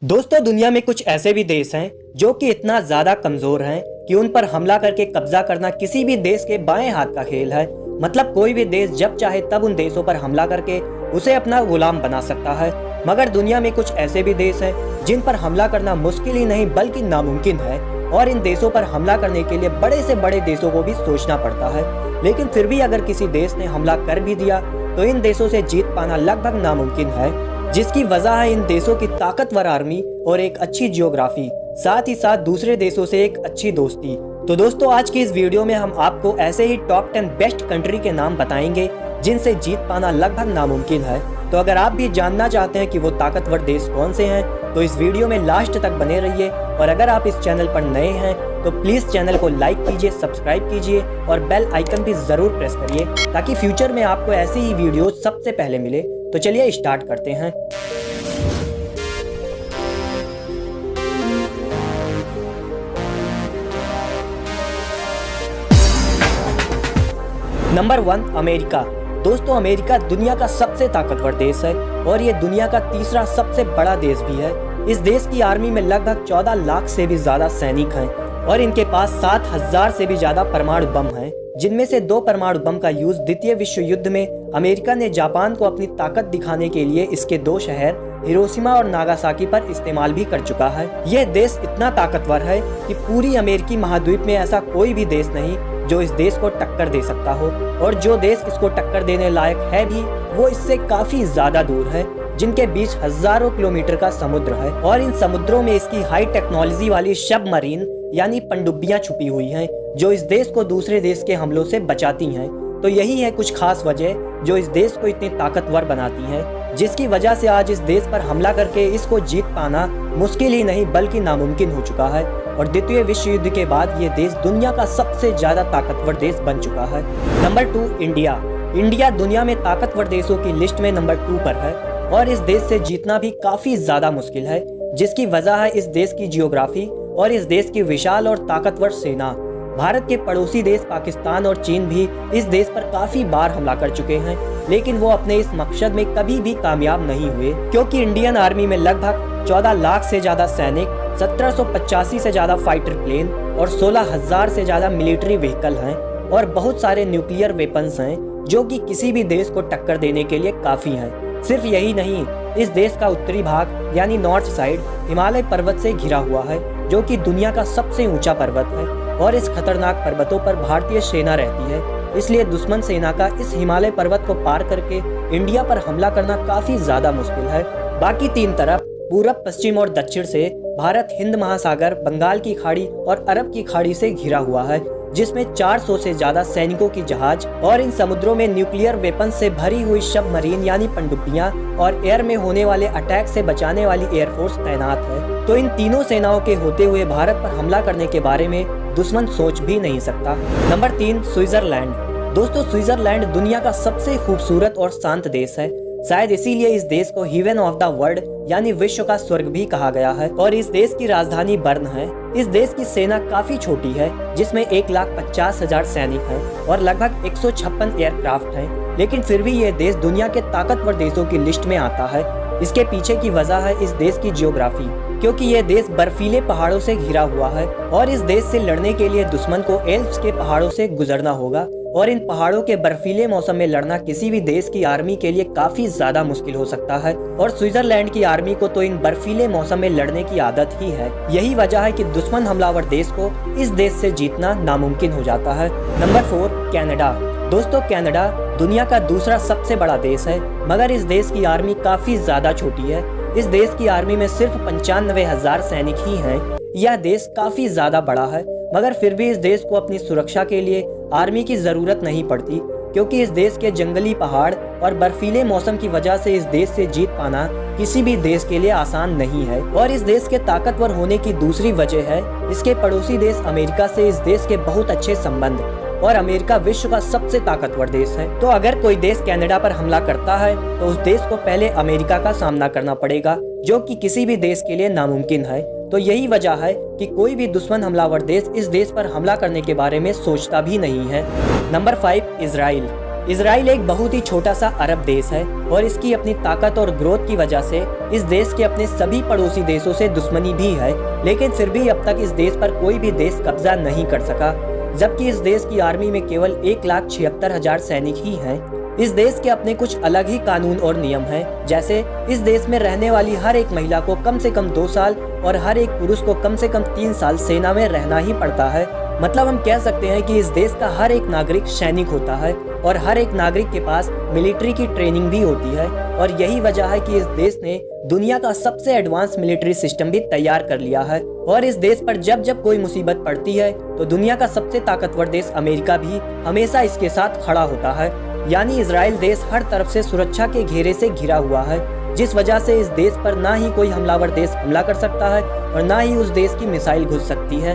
दोस्तों, दुनिया में कुछ ऐसे भी देश हैं जो कि इतना ज्यादा कमजोर हैं कि उन पर हमला करके कब्जा करना किसी भी देश के बाएं हाथ का खेल है। मतलब कोई भी देश जब चाहे तब उन देशों पर हमला करके उसे अपना गुलाम बना सकता है। मगर दुनिया में कुछ ऐसे भी देश हैं जिन पर हमला करना मुश्किल ही नहीं बल्कि नामुमकिन है, और इन देशों पर हमला करने के लिए बड़े से बड़े देशों को भी सोचना पड़ता है। लेकिन फिर भी अगर किसी देश ने हमला कर भी दिया तो इन देशों से जीत पाना लगभग नामुमकिन है, जिसकी वजह है इन देशों की ताकतवर आर्मी और एक अच्छी जियोग्राफी, साथ ही साथ दूसरे देशों से एक अच्छी दोस्ती। तो दोस्तों, आज की इस वीडियो में हम आपको ऐसे ही टॉप 10 बेस्ट कंट्री के नाम बताएंगे जिनसे जीत पाना लगभग नामुमकिन है। तो अगर आप भी जानना चाहते हैं कि वो ताकतवर देश कौन से हैं, तो इस वीडियो में लास्ट तक बने रहिए। और अगर आप इस चैनल पर नए हैं तो प्लीज चैनल को लाइक कीजिए, सब्सक्राइब कीजिए और बेल आइकन भी जरूर प्रेस करिए ताकि फ्यूचर में आपको ऐसी ही वीडियो सबसे पहले मिले। तो चलिए स्टार्ट करते हैं। Number 1, America. दोस्तों, अमेरिका दुनिया का सबसे ताकतवर देश है और ये दुनिया का तीसरा सबसे बड़ा देश भी है। इस देश की आर्मी में लगभग 14 लाख से भी ज्यादा सैनिक हैं और इनके पास 7,000 से भी ज्यादा परमाणु बम हैं, जिनमें से 2 परमाणु बम का यूज द्वितीय विश्व युद्ध में अमेरिका ने जापान को अपनी ताकत दिखाने के लिए इसके 2 शहर हिरोशिमा और नागासाकी पर इस्तेमाल भी कर चुका है। यह देश इतना ताकतवर है कि पूरी अमेरिकी महाद्वीप में ऐसा कोई भी देश नहीं जो इस देश को टक्कर दे सकता हो, और जो देश इसको टक्कर देने लायक है भी वो इससे काफी ज्यादा दूर है, जिनके बीच हजारों किलोमीटर का समुद्र है और इन समुद्रों में इसकी हाई टेक्नोलॉजी वाली सबमरीन यानी पनडुब्बियां छुपी हुई हैं जो इस देश को दूसरे देश के हमलों से बचाती हैं। तो यही है कुछ खास वजह जो इस देश को इतनी ताकतवर बनाती है, जिसकी वजह से आज इस देश पर हमला करके इसको जीत पाना मुश्किल ही नहीं बल्कि नामुमकिन हो चुका है। और द्वितीय विश्व युद्ध के बाद ये देश दुनिया का सबसे ज्यादा ताकतवर देश बन चुका है। Number 2, India. इंडिया दुनिया में ताकतवर देशों की लिस्ट में नंबर 2 पर है और इस देश से जीतना भी काफी ज्यादा मुश्किल है, जिसकी वजह है इस देश की जियोग्राफी और इस देश की विशाल और ताकतवर सेना। भारत के पड़ोसी देश पाकिस्तान और चीन भी इस देश पर काफी बार हमला कर चुके हैं, लेकिन वो अपने इस मकसद में कभी भी कामयाब नहीं हुए, क्योंकि इंडियन आर्मी में लगभग 14 लाख से ज्यादा सैनिक, 1785 से ज्यादा फाइटर प्लेन और 16,000 से ज्यादा मिलिट्री व्हीकल हैं और बहुत सारे न्यूक्लियर वेपन्स हैं जो कि किसी भी देश को टक्कर देने के लिए काफी हैं। सिर्फ यही नहीं, इस देश का उत्तरी भाग यानी नॉर्थ साइड हिमालय पर्वत से घिरा हुआ है, जो कि दुनिया का सबसे ऊंचा पर्वत है, और इस खतरनाक पर्वतों पर भारतीय सेना रहती है। इसलिए दुश्मन सेना का इस हिमालय पर्वत को पार करके इंडिया पर हमला करना काफी ज्यादा मुश्किल है। बाकी 3 तरफ पूरब, पश्चिम और दक्षिण से भारत हिंद महासागर, बंगाल की खाड़ी और अरब की खाड़ी से घिरा हुआ है, जिसमें 400 से ज्यादा सैनिकों की जहाज और इन समुद्रों में न्यूक्लियर वेपन से भरी हुई सबमरीन यानी पनडुब्बियां और एयर में होने वाले अटैक से बचाने वाली एयरफोर्स तैनात है। तो इन तीनों सेनाओं के होते हुए भारत पर हमला करने के बारे में दुश्मन सोच भी नहीं सकता। Number 3, Switzerland. दोस्तों, स्विट्जरलैंड दुनिया का सबसे खूबसूरत और शांत देश है। शायद इसीलिए इस देश को हेवन ऑफ द वर्ल्ड यानी विश्व का स्वर्ग भी कहा गया है, और इस देश की राजधानी बर्न है। इस देश की सेना काफी छोटी है, जिसमें 1,50,000 सैनिक हैं और लगभग 156 एयरक्राफ्ट हैं, लेकिन फिर भी ये देश दुनिया के ताकतवर देशों की लिस्ट में आता है। इसके पीछे की वजह है इस देश की जियोग्राफी, क्योंकि ये देश बर्फीले पहाड़ों से घिरा हुआ है और इस देश से लड़ने के लिए दुश्मन को एल्प्स के पहाड़ों से गुजरना होगा, और इन पहाड़ों के बर्फीले मौसम में लड़ना किसी भी देश की आर्मी के लिए काफी ज्यादा मुश्किल हो सकता है, और स्विट्जरलैंड की आर्मी को तो इन बर्फीले मौसम में लड़ने की आदत ही है। यही वजह है कि दुश्मन हमलावर देश को इस देश से जीतना नामुमकिन हो जाता है। Number 4, Canada. दोस्तों, कनाडा दुनिया का दूसरा सबसे बड़ा देश है, मगर इस देश की आर्मी काफी ज्यादा छोटी है। इस देश की आर्मी में सिर्फ 95,000 सैनिक ही हैं। यह देश काफी ज्यादा बड़ा है, मगर फिर भी इस देश को अपनी सुरक्षा के लिए आर्मी की जरूरत नहीं पड़ती, क्योंकि इस देश के जंगली पहाड़ और बर्फीले मौसम की वजह से इस देश से जीत पाना किसी भी देश के लिए आसान नहीं है। और इस देश के ताकतवर होने की दूसरी वजह है इसके पड़ोसी देश अमेरिका से इस देश के बहुत अच्छे संबंध, और अमेरिका विश्व का सबसे ताकतवर देश है। तो अगर कोई देश कनाडा पर हमला करता है तो उस देश को पहले अमेरिका का सामना करना पड़ेगा, जो कि किसी भी देश के लिए नामुमकिन है। तो यही वजह है कि कोई भी दुश्मन हमलावर देश इस देश पर हमला करने के बारे में सोचता भी नहीं है। Number 5, Israel. इजराइल एक बहुत ही छोटा सा अरब देश है और इसकी अपनी ताकत और ग्रोथ की वजह से इस देश के अपने सभी पड़ोसी देशों से दुश्मनी भी है, लेकिन फिर भी अब तक इस देश पर कोई भी देश कब्जा नहीं कर सका, जबकि इस देश की आर्मी में केवल 1,76,000 सैनिक ही हैं। इस देश के अपने कुछ अलग ही कानून और नियम हैं, जैसे इस देश में रहने वाली हर एक महिला को कम से कम 2 साल और हर एक पुरुष को कम से कम 3 साल सेना में रहना ही पड़ता है। मतलब हम कह सकते हैं कि इस देश का हर एक नागरिक सैनिक होता है और हर एक नागरिक के पास मिलिट्री की ट्रेनिंग भी होती है, और यही वजह है कि इस देश ने दुनिया का सबसे एडवांस मिलिट्री सिस्टम भी तैयार कर लिया है। और इस देश पर जब जब कोई मुसीबत पड़ती है तो दुनिया का सबसे ताकतवर देश अमेरिका भी हमेशा इसके साथ खड़ा होता है। यानी इजराइल देश हर तरफ से सुरक्षा के घेरे से घिरा हुआ है, जिस वजह से इस देश पर ना ही कोई हमलावर देश हमला कर सकता है और ना ही उस देश की मिसाइल घुस सकती है।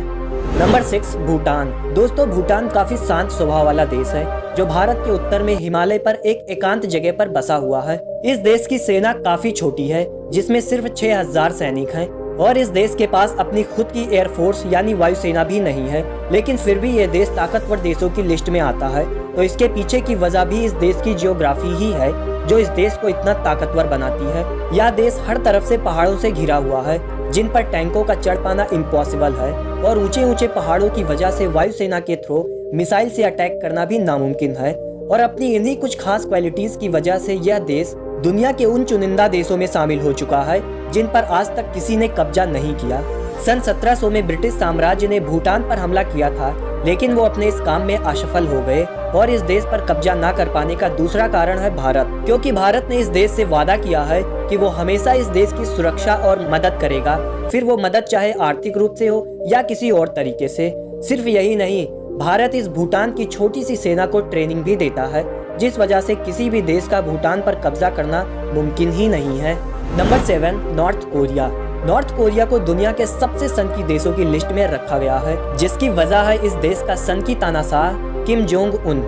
नंबर 6, भूटान। दोस्तों, भूटान काफी शांत स्वभाव वाला देश है जो भारत के उत्तर में हिमालय पर एक एकांत जगह पर बसा हुआ है। इस देश की सेना काफी छोटी है, जिसमें सिर्फ 6,000 सैनिक हैं, और इस देश के पास अपनी खुद की एयरफोर्स यानी वायुसेना भी नहीं है, लेकिन फिर भी ये देश ताकतवर देशों की लिस्ट में आता है। तो इसके पीछे की वजह भी इस देश की जियोग्राफी ही है जो इस देश को इतना ताकतवर बनाती है। यह देश हर तरफ से पहाड़ों से घिरा हुआ है, जिन पर टैंकों का चढ़ पाना इम्पॉसिबल है, और ऊंचे ऊंचे पहाड़ों की वजह से वायुसेना के थ्रू मिसाइल से अटैक करना भी नामुमकिन है। और अपनी इन्हीं कुछ खास क्वालिटीज की वजह से यह देश दुनिया के उन चुनिंदा देशों में शामिल हो चुका है जिन पर आज तक किसी ने कब्जा नहीं किया। सन 1700 में ब्रिटिश साम्राज्य ने भूटान पर हमला किया था, लेकिन वो अपने इस काम में असफल हो गए, और इस देश पर कब्जा न कर पाने का दूसरा कारण है भारत, क्योंकि भारत ने इस देश से वादा किया है कि वो हमेशा इस देश की सुरक्षा और मदद करेगा, फिर वो मदद चाहे आर्थिक रूप से हो या किसी और तरीके से। सिर्फ यही नहीं, भारत इस भूटान की छोटी सी सेना को ट्रेनिंग भी देता है, जिस वजह से किसी भी देश का भूटान पर कब्जा करना मुमकिन ही नहीं है। Number 7, north Korea. North Korea को दुनिया के सबसे सनकी देशों की लिस्ट में रखा गया है, जिसकी वजह है इस देश का सनकी तानाशाह किम जोंग उन।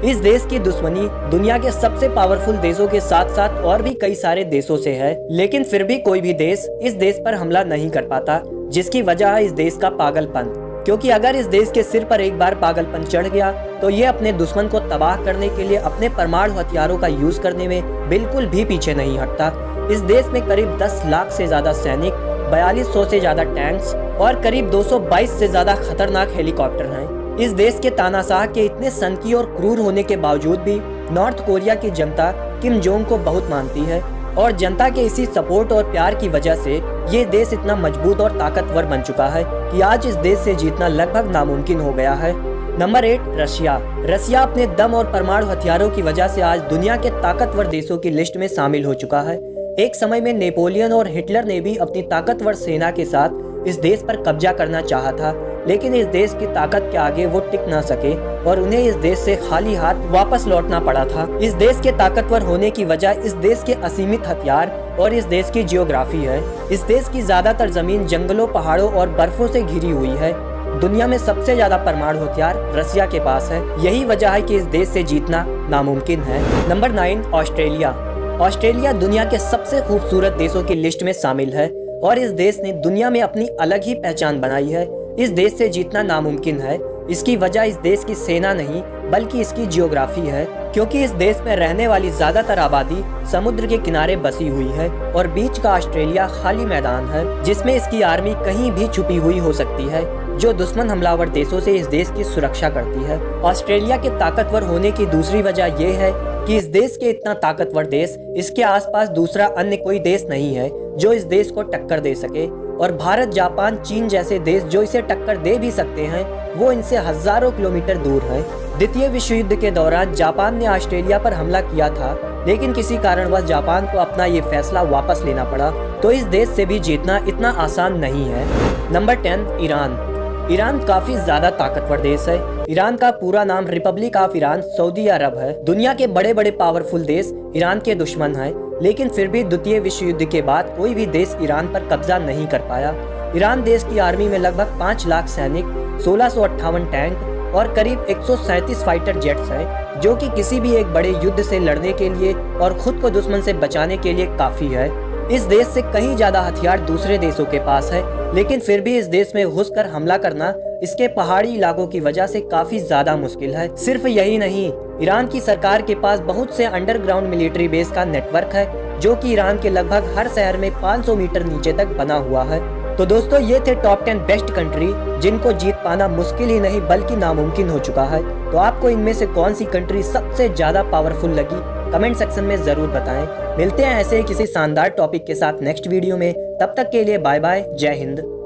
इस देश की दुश्मनी दुनिया के सबसे पावरफुल देशों के साथ साथ और भी कई सारे देशों से है, लेकिन फिर भी कोई भी देश इस देश पर हमला नहीं कर पाता, जिसकी वजह है इस देश का पागलपन। क्योंकि अगर इस देश के सिर पर एक बार पागलपन चढ़ गया तो ये अपने दुश्मन को तबाह करने के लिए अपने परमाणु हथियारों का यूज करने में बिल्कुल भी पीछे नहीं हटता। इस देश में करीब 10 लाख से ज्यादा सैनिक, 4200 से ज्यादा टैंक्स और करीब 222 से ज्यादा खतरनाक हेलीकॉप्टर हैं। इस देश के तानाशाह के इतने सनकी और क्रूर होने के बावजूद भी नॉर्थ कोरिया की जनता किम जोंग को बहुत मानती है, और जनता के इसी सपोर्ट और प्यार की वजह से ये देश इतना मजबूत और ताकतवर बन चुका है कि आज इस देश से जीतना लगभग नामुमकिन हो गया है। Number 8, Russia. रशिया अपने दम और परमाणु हथियारों की वजह से आज दुनिया के ताकतवर देशों की लिस्ट में शामिल हो चुका है। एक समय में नेपोलियन और हिटलर ने भी अपनी ताकतवर सेना के साथ इस देश पर कब्जा करना चाहा था, लेकिन इस देश की ताकत के आगे वो टिक ना सके और उन्हें इस देश से खाली हाथ वापस लौटना पड़ा था। इस देश के ताकतवर होने की वजह इस देश के असीमित हथियार और इस देश की जियोग्राफी है। इस देश की ज्यादातर जमीन जंगलों, पहाड़ों और बर्फों से घिरी हुई है। दुनिया में सबसे ज्यादा परमाणु हथियार रशिया के पास है। यही वजह है कि इस देश से जीतना नामुमकिन है। Number 9, Australia. ऑस्ट्रेलिया दुनिया के सबसे खूबसूरत देशों की लिस्ट में शामिल है और इस देश ने दुनिया में अपनी अलग ही पहचान बनाई है। इस देश से जीतना नामुमकिन है। इसकी वजह इस देश की सेना नहीं बल्कि इसकी जियोग्राफी है, क्योंकि इस देश में रहने वाली ज्यादातर आबादी समुद्र के किनारे बसी हुई है और बीच का ऑस्ट्रेलिया खाली मैदान है, जिसमें इसकी आर्मी कहीं भी छुपी हुई हो सकती है, जो दुश्मन हमलावर देशों से इस देश की सुरक्षा करती है। ऑस्ट्रेलिया के ताकतवर होने की दूसरी वजह यह है कि इस देश के इतना ताकतवर देश, इसके आसपास दूसरा अन्य कोई देश नहीं है जो इस देश को टक्कर दे सके, और भारत, जापान, चीन जैसे देश जो इसे टक्कर दे भी सकते हैं वो इनसे हजारों किलोमीटर दूर है। द्वितीय विश्व युद्ध के दौरान जापान ने ऑस्ट्रेलिया पर हमला किया था, लेकिन किसी कारणवश जापान को अपना ये फैसला वापस लेना पड़ा, तो इस देश से भी जीतना इतना आसान नहीं है। Number 10, Iran. ईरान काफी ज्यादा ताकतवर देश है। ईरान का पूरा नाम रिपब्लिक ऑफ ईरान सऊदी अरब है। दुनिया के बड़े बड़े पावरफुल देश ईरान के दुश्मन हैं, लेकिन फिर भी द्वितीय विश्व युद्ध के बाद कोई भी देश ईरान पर कब्जा नहीं कर पाया। ईरान देश की आर्मी में लगभग 5 लाख सैनिक, 1658 टैंक और करीब 137 फाइटर जेट्स हैं, जो कि किसी भी एक बड़े युद्ध से लड़ने के लिए और खुद को दुश्मन से बचाने के लिए काफी है। इस देश से कहीं ज्यादा हथियार दूसरे देशों के पास है, लेकिन फिर भी इस देश में घुसकर हमला करना इसके पहाड़ी इलाकों की वजह से काफी ज्यादा मुश्किल है। सिर्फ यही नहीं, ईरान की सरकार के पास बहुत से अंडरग्राउंड मिलिट्री बेस का नेटवर्क है, जो कि ईरान के लगभग हर शहर में 500 मीटर नीचे तक बना हुआ है। तो दोस्तों, ये थे टॉप 10 बेस्ट कंट्री जिनको जीत पाना मुश्किल ही नहीं बल्कि नामुमकिन हो चुका है। तो आपको इनमें से कौन सी कंट्री सबसे ज्यादा पावरफुल लगी, कमेंट सेक्शन में जरूर बताएं। मिलते हैं ऐसे ही किसी शानदार टॉपिक के साथ नेक्स्ट वीडियो में। तब तक के लिए बाय बाय, जय हिंद।